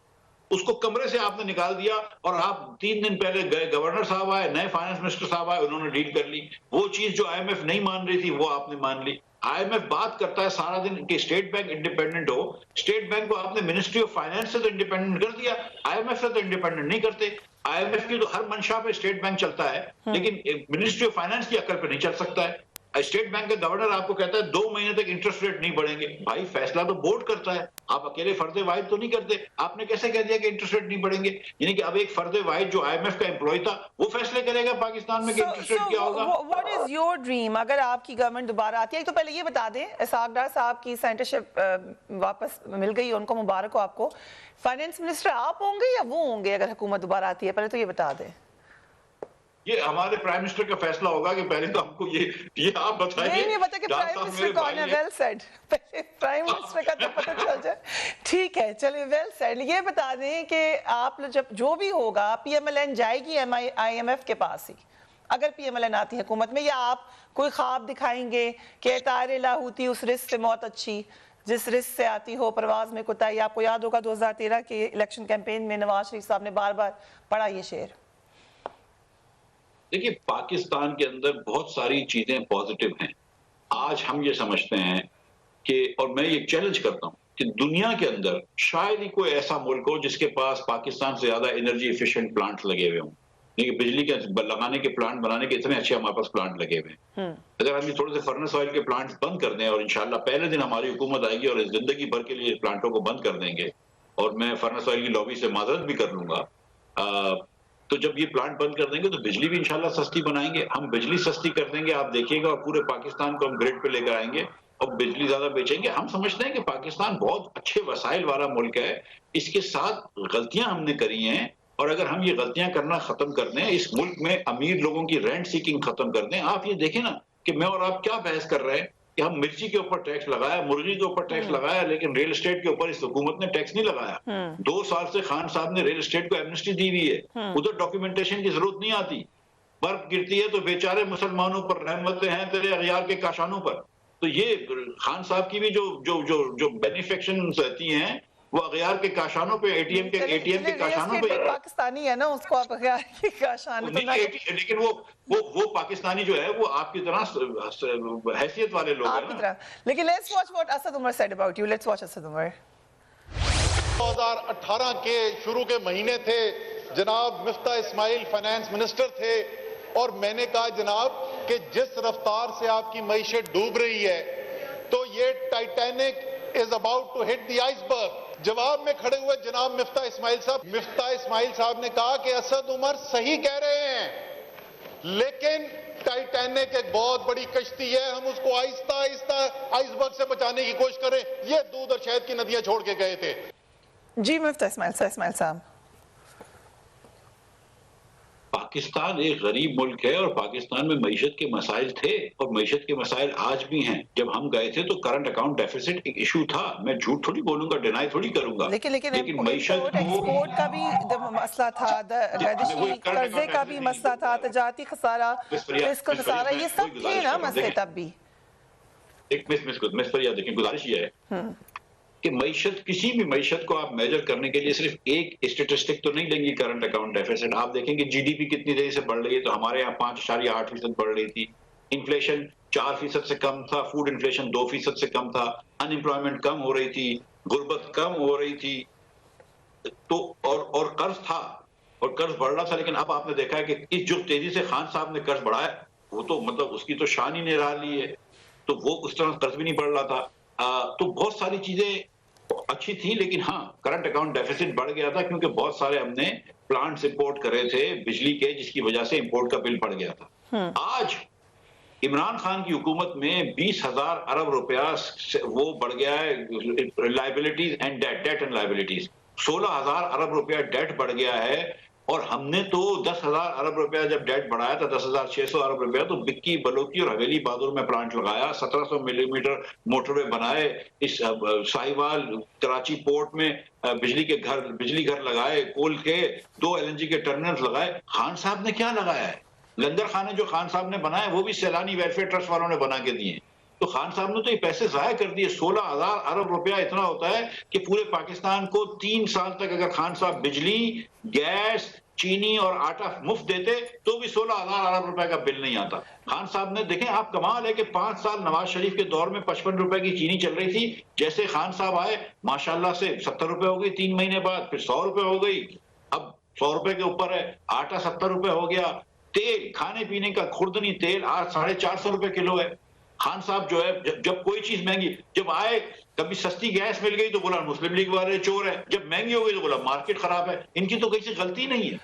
اس کو کمرے سے آپ نے نکال دیا, اور آپ 3 دن پہلے گئے, گورنر صاحب آئے, نئے فائنانس منسٹر صاحب آئے, انہوں نے ڈیل کر لی. وہ چیز جو IMF نہیں مان رہی تھی وہ آپ نے مان لی. IMF بات کرتا ہے سارا دن کہ اسٹیٹ بینک انڈیپینڈنٹ ہو, اسٹیٹ بینک کو آپ نے منسٹری آف فائنانس سے تو انڈیپینڈنٹ کر دیا, IMF سے تو انڈیپینڈنٹ نہیں کرتے. IMF کی تو ہر منشا پہ اسٹیٹ بینک چلتا ہے, لیکن منسٹری آف فائنانس کی عقل پہ نہیں چل سکتا ہے. اسٹیٹ بینک کا گورنر آپ کو کہتا ہے 2 مہینے تک انٹرسٹ ریٹ نہیں بڑھیں گے. بھائی فیصلہ تو بورڈ کرتا ہے, آپ اکیلے فرد واحد تو نہیں کرتے. آپ نے کیسے کہہ دیا کہ انٹرسٹ ریٹ نہیں بڑھیں گے؟ یعنی کہ اب ایک فرد واحد جو IMF کا امپلائی تھا وہ فیصلے کرے گا پاکستان میں کہ انٹرسٹ ریٹ کیا ہوگا. What is your dream اگر آپ کی گورنمنٹ دوبارہ آتی ہے؟ تو پہلے یہ بتا دیں, اسحاق ڈار صاحب کی سینٹرشپ واپس مل گئی, ان کو مبارک ہو. آپ کو فائنانس منسٹر آپ ہوں گے یا وہ ہوں گے اگر حکومت دوبارہ آتی ہے؟ پہلے تو یہ بتا دیں. یہ ہمارے پرائم منسٹر کا فیصلہ ہوگا کہ پہلے تو ہم کو یہ آپ بتائیں گے. نہیں پتا کہ پرائم منسٹر کون ہے. ویل سیڈ, پہلے پرائم منسٹر کا تو پتہ چل جائے. ٹھیک ہے چلیے, ویل سیڈ. یہ بتا دیں کہ آپ جب جو بھی ہوگا PMLN جائے گی IMF کے پاس ہی اگر PMLN آتی حکومت میں, یا آپ کوئی خواب دکھائیں گے کہ طائر لاہوتی اس رزق سے موت اچھی جس رزق سے آتی ہو پرواز میں کوتاہی؟ آپ کو یاد ہوگا 2013 کے الیکشن کیمپین میں نواز شریف صاحب نے بار بار پڑھا یہ شعر. دیکھیے پاکستان کے اندر بہت ساری چیزیں پازیٹیو ہیں. آج ہم یہ سمجھتے ہیں کہ, اور میں یہ چیلنج کرتا ہوں کہ دنیا کے اندر شاید ہی کوئی ایسا ملک ہو جس کے پاس پاکستان سے زیادہ انرجی ایفیشینٹ پلانٹس لگے ہوئے ہوں. لیکن بجلی کے لگانے کے پلانٹ بنانے کے اتنے اچھے ہمارے پاس پلانٹ لگے ہوئے ہیں. اگر ہم یہ تھوڑے سے فرنس آئل کے پلانٹس بند کر دیں, اور انشاءاللہ پہلے دن ہماری حکومت آئے گی اور زندگی بھر کے لیے پلانٹوں کو بند کر دیں گے, اور میں فرنس آئل کی لابی سے معذرت بھی کر لوں گا, تو جب یہ پلانٹ بند کر دیں گے تو بجلی بھی انشاءاللہ سستی بنائیں گے. ہم بجلی سستی کر دیں گے, آپ دیکھیے گا, اور پورے پاکستان کو ہم گریڈ پہ لے کر آئیں گے اور بجلی زیادہ بیچیں گے. ہم سمجھتے ہیں کہ پاکستان بہت اچھے وسائل والا ملک ہے. اس کے ساتھ غلطیاں ہم نے کری ہیں, اور اگر ہم یہ غلطیاں کرنا ختم کر دیں, اس ملک میں امیر لوگوں کی رینٹ سیکنگ ختم کر دیں. آپ یہ دیکھیں نا کہ میں اور آپ کیا بحث کر رہے ہیں کہ ہم مرچی کے اوپر ٹیکس لگایا, مرغی کے اوپر ٹیکس لگایا, لیکن ریل اسٹیٹ کے اوپر اس حکومت نے ٹیکس نہیں لگایا. 2 سال سے خان صاحب نے ریل اسٹیٹ کو ایمنسٹی دی ہوئی ہے, ادھر ڈاکیومنٹیشن کی ضرورت نہیں آتی. برف گرتی ہے تو بیچارے مسلمانوں پر رحمتیں ہیں تیرے اغیار کے کاشانوں پر. تو یہ خان صاحب کی بھی جو بینیفیکشن رہتی ہیں وہ اغیار کے کاشانوں پہ, اے ٹی ایم کے کاشانوں پہ. پاکستانی ہے نا, اس کو آپ اغیار کے کاشان, لیکن وہ پاکستانی جو ہے وہ آپ کی طرح حیثیت والے لوگ ہیں نا. لیکن let's watch what Asad Umar said about you. Let's watch Asad Umar. 2018 کے شروع کے مہینے تھے, جناب مفتاح اسماعیل فائنانس منسٹر تھے, اور میں نے کہا جناب کہ جس رفتار سے آپ کی معیشت ڈوب رہی ہے تو یہ Titanic is about to hit the iceberg. جواب میں کھڑے ہوئے جناب مفتاح اسماعیل صاحب نے کہا کہ اسد عمر صحیح کہہ رہے ہیں, لیکن ٹائٹینک ایک بہت بڑی کشتی ہے, ہم اس کو آہستہ آہستہ آئس برگ سے بچانے کی کوشش کریں. یہ دودھ اور شہد کی ندیاں چھوڑ کے گئے تھے. جی مفتاح اسماعیل صاحب, پاکستان ایک غریب ملک ہے اور پاکستان میں معیشت کے مسائل تھے اور معیشت کے مسائل آج بھی ہیں. جب ہم گئے تھے تو کرنٹ اکاؤنٹ ڈیفیسٹ ایک ایشو تھا, میں جھوٹ تھوڑی بولوں گا, ڈینائی تھوڑی کروں گا, لیکن معیشت ایکسپورٹ کا بھی مسئلہ تھا, قرضے کا بھی مسئلہ تھا, تجارتی خسارہ, فسکل خسارہ, یہ سب تھے نا مسئلے تب بھی. ایک مس پر دیکھیں, گزارش یہ ہے کہ معیشت, کسی بھی معیشت کو آپ میجر کرنے کے لیے صرف ایک اسٹیٹسٹک تو نہیں لیں گی کرنٹ اکاؤنٹ ڈیفیسٹ. آپ دیکھیں کہ جی ڈی پی کتنی تیزی سے بڑھ رہی ہے, تو ہمارے یہاں 5.8% بڑھ رہی تھی, انفلیشن 4% سے کم تھا, فوڈ انفلیشن 2% سے کم تھا, ان امپلائمنٹ کم ہو رہی تھی, غربت کم ہو رہی تھی, تو اور قرض تھا اور قرض بڑھ رہا تھا. لیکن اب آپ نے دیکھا ہے کہ جو تیزی سے خان صاحب نے قرض بڑھایا وہ تو مطلب اس کی تو شان ہی نہیں رہا لی ہے, تو وہ اس طرح قرض بھی نہیں بڑھ رہا تھا. تو بہت ساری چیزیں اچھی تھی, لیکن ہاں کرنٹ اکاؤنٹ ڈیفیسٹ بڑھ گیا تھا کیونکہ بہت سارے ہم نے پلانٹس امپورٹ کرے تھے بجلی کے, جس کی وجہ سے امپورٹ کا بل بڑھ گیا تھا. آج عمران خان کی حکومت میں 20,000 ارب روپیہ وہ بڑھ گیا ہے liabilities and debt and liabilities, 16,000 ارب روپیہ ڈیٹ بڑھ گیا ہے. اور ہم نے تو 10,000 ارب روپیہ جب ڈیٹ بڑھایا تھا, 10,600 ارب روپیہ, تو بکی بلوکی اور حویلی بہادر میں پلانٹ لگایا, 1700 ملی میٹر موٹر وے بنائے, اس ساہیوال کراچی پورٹ میں بجلی گھر لگائے, کول کے 2 LNG کے ٹرمینلز لگائے. خان صاحب نے کیا لگایا ہے؟ لنگر خانے جو خان صاحب نے بنائے وہ بھی سیلانی ویلفیئر ٹرسٹ والوں نے بنا کے دیے. تو خان صاحب نے تو یہ پیسے ضائع کر دیے. 16,000 ارب روپیہ اتنا ہوتا ہے کہ پورے پاکستان کو 3 سال تک اگر خان صاحب بجلی, گیس, چینی اور آٹا مفت دیتے تو بھی 16,000 ارب روپے کا بل نہیں آتا. خان صاحب نے دیکھیں, آپ کمال ہے کہ 5 سال نواز شریف کے دور میں 55 روپے کی چینی چل رہی تھی, جیسے خان صاحب آئے ماشاءاللہ سے 70 روپے ہو گئی, 3 مہینے بعد پھر 100 روپے ہو گئی, اب 100 روپے کے اوپر ہے. آٹا 70 روپے ہو گیا, تیل, کھانے پینے کا خوردنی تیل آج 450 روپے کلو ہے. خان صاحب جو ہے جب کوئی چیز مہنگی, جب آئے کبھی سستی گیس مل گئی تو بولا مسلم لیگ والے چور ہیں, جب مہنگی ہو گئی تو بولا مارکیٹ خراب ہے. ان کی تو کسی غلطی نہیں ہے.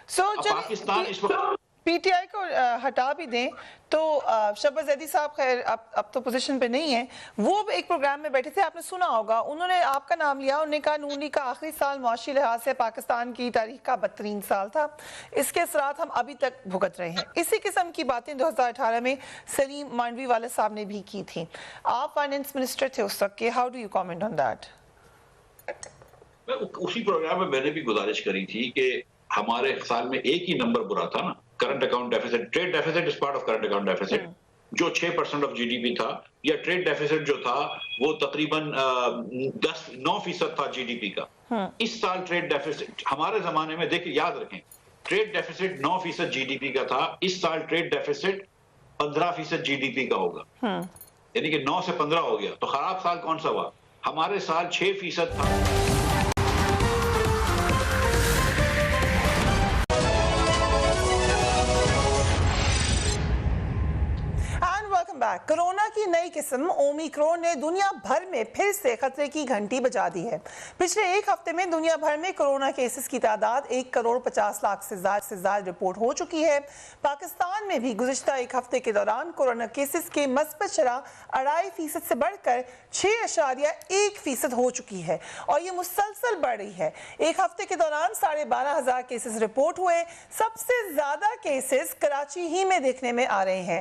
پاکستان اس وقت پی ٹی آئی کو ہٹا بھی دیں تو شہباز زیدی صاحب خیر اب تو پوزیشن پہ نہیں ہیں, وہ ایک پروگرام میں بیٹھے تھے, آپ نے سنا ہوگا, انہوں نے آپ کا نام لیا, انہوں نے کہا نون لیگ کا آخری سال معاشی لحاظ سے پاکستان کی تاریخ کا بدترین سال تھا, اس کے اثرات ہم ابھی تک بھگت رہے ہیں. اسی قسم کی باتیں 2018 میں سلیم مانڈوی والے صاحب نے بھی کی تھیں. آپ فائنانس منسٹر تھے اس وقت کے, how do you comment on that? اسی پروگرام میں نے بھی گزارش کری تھی کہ ہمارے سال میں ایک ہی نمبر برا تھا نا, current account deficit. Trade deficit is part of current account deficit, جو 6% آف جی ڈی پی تھا, یا ٹریڈ ڈیفیسٹ جو تھا وہ تقریباً 9% تھا جی ڈی پی کا. اس سال ٹریڈ ڈیفیسٹ ہمارے زمانے میں دیکھیں, یاد رکھیں, trade deficit 9% G D P کا تھا, اس سال trade deficit 15% G D P کا ہوگا, یعنی کہ 9 سے 15 ہو گیا. تو خراب سال کون سا ہوا؟ ہمارے سال 6% تھا. کرونا کی نئی قسم اومیکرون نے دنیا بھر میں پھر سے خطرے کی گھنٹی بجا دی ہے. پچھلے ایک ہفتے میں دنیا بھر میں کرونا کیسز کی تعداد 1,50,00,000 سے زیادہ رپورٹ ہو چکی ہے. پاکستان میں بھی گزشتہ ایک ہفتے کے دوران کورونا کیسز کے مثبت شرح 2.5% سے بڑھ کر 6.1% ہو چکی ہے اور یہ مسلسل بڑھ رہی ہے. ایک ہفتے کے دوران 12,500 کیسز رپورٹ ہوئے. سب سے زیادہ کیسز کراچی ہی میں دیکھنے میں آ رہے ہیں,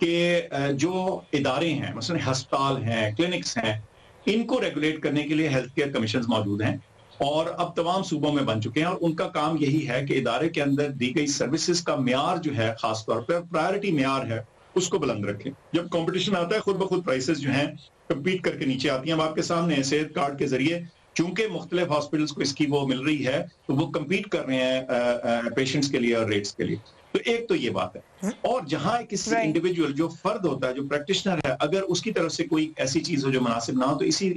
کہ جو ادارے ہیں مثلا ہسپتال ہیں کلینکس ہیں ان کو ریگولیٹ کرنے کے لیے ہیلتھ کیئر کمیشنز موجود ہیں اور اب تمام صوبوں میں بن چکے ہیں اور ان کا کام یہی ہے کہ ادارے کے اندر دی گئی سروسز کا معیار جو ہے خاص طور پر پرائرٹی معیار ہے اس کو بلند رکھیں. جب کمپٹیشن آتا ہے خود بخود پرائسز جو ہیں کمپیٹ کر کے نیچے آتی ہیں. اب آپ کے سامنے صحت کارڈ کے ذریعے چونکہ مختلف ہاسپٹلس کو اس کی وہ مل رہی ہے تو وہ کمپیٹ کر رہے ہیں پیشنٹس کے لیے اور ریٹس کے لیے. تو ایک تو یہ بات ہے. اور جہاں کسی انڈیویجول جو فرد ہوتا ہے جو پریکٹیشنر ہے اگر اس کی طرف سے کوئی ایسی چیز ہو جو مناسب نہ ہو تو اسی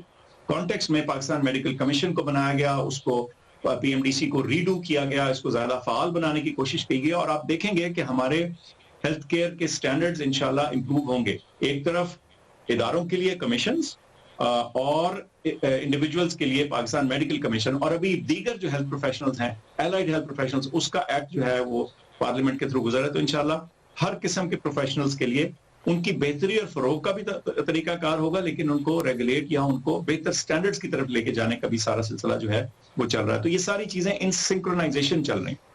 کانٹیکس میں پاکستان میڈیکل کمیشن کو بنایا گیا, اس کو پی ایم ڈی سی کو ریڈو کیا گیا, اس کو زیادہ فعال بنانے کی کوشش کی گئی اور آپ دیکھیں گے کہ ہمارے ہیلتھ کیئر کے سٹینڈرڈز انشاءاللہ امپروو ہوں گے. ایک طرف اداروں کے لیے کمیشنز اور انڈیویجولز کے لیے پاکستان میڈیکل کمیشن اور ابھی دیگر جو ہیلتھ پروفیشنلز ہیں الائیڈ ہیلتھ پروفیشنلز اس کا ایکٹ جو ہے وہ پارلیمنٹ کے تھرو گزرا ہے. تو انشاءاللہ ہر قسم کے پروفیشنلز کے لیے ان کی بہتری اور فروغ کا بھی طریقہ کار ہوگا لیکن ان کو ریگولیٹ یا ان کو بہتر سٹینڈرڈز کی طرف لے کے جانے کا بھی سارا سلسلہ جو ہے وہ چل رہا ہے. تو یہ ساری چیزیں ان سنکرونائزیشن چل رہی ہیں.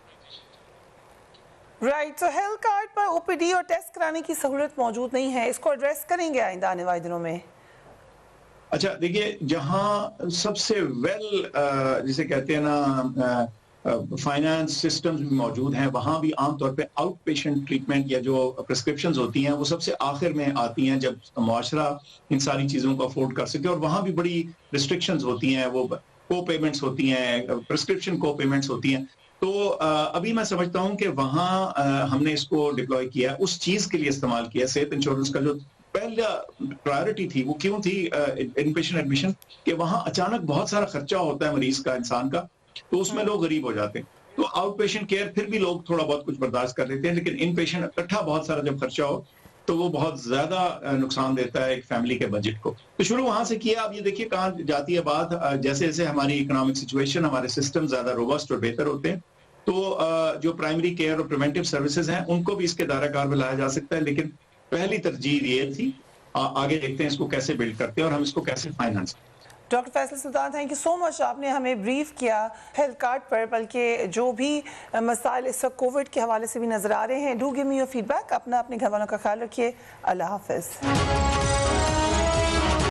رائٹ. تو ہیلتھ کارڈ پر او پی ڈی اور ٹیسٹ کرانے کی سہولت موجود نہیں ہے, اس کو ایڈریس کریں گے آئندہ آنے والے دنوں میں؟ اچھا دیکھیے جہاں سب سے ویل جسے کہتے ہیں نا فائنانس سسٹمز بھی موجود ہیں وہاں بھی عام طور پہ آؤٹ پیشنٹ ٹریٹمنٹ یا جو پرسکرپشنز ہوتی ہیں وہ سب سے آخر میں آتی ہیں جب معاشرہ ان ساری چیزوں کو افورڈ کر سکے اور وہاں بھی بڑی ریسٹرکشنز ہوتی ہیں, وہ کو پیمنٹس ہوتی ہیں, پرسکرپشن کو پیمنٹس ہوتی ہیں. تو ابھی میں سمجھتا ہوں کہ وہاں ہم نے اس کو ڈپلوائے کیا, اس چیز کے لیے استعمال کیا. صحت انشورنس کا جو پہلا پرائرٹی تھی وہ کیوں تھی ان پیشنٹ ایڈمیشن کہ وہاں اچانک بہت سارا خرچہ ہوتا ہے مریض کا انسان کا تو اس میں لوگ غریب ہو جاتے ہیں. تو آؤٹ پیشنٹ کیئر پھر بھی لوگ تھوڑا بہت کچھ برداشت کر لیتے ہیں لیکن ان پیشنٹ اکٹھا بہت سارا جب خرچہ ہو تو وہ بہت زیادہ نقصان دیتا ہے ایک فیملی کے بجٹ کو. تو شروع وہاں سے کیا. اب یہ دیکھیے کہاں جاتی ہے بات. جیسے جیسے ہماری اکنامک سچویشن ہمارے سسٹم زیادہ روبسٹ اور بہتر ہوتے ہیں تو جو پرائمری کیئر اور پریونٹیو سروسز ہیں ان کو بھی اس کے دائرہ کار میں لایا جا سکتا ہے لیکن پہلی ترجیح یہ تھی. آگے دیکھتے ہیں اس کو کیسے بلڈ کرتے ہیں اور ہم اس کو کیسے فائنانس کرتے ہیں. Doctor Faisal Sultan thank you so much. آپ نے ہمیں بریف کیا ہیلتھ کارڈ پر, بلکہ جو بھی مسائل اس وقت کووڈ کے حوالے سے بھی نظر آ رہے ہیں. Do give me your feedback. اپنے گھر والوں کا خیال رکھیے. اللہ حافظ.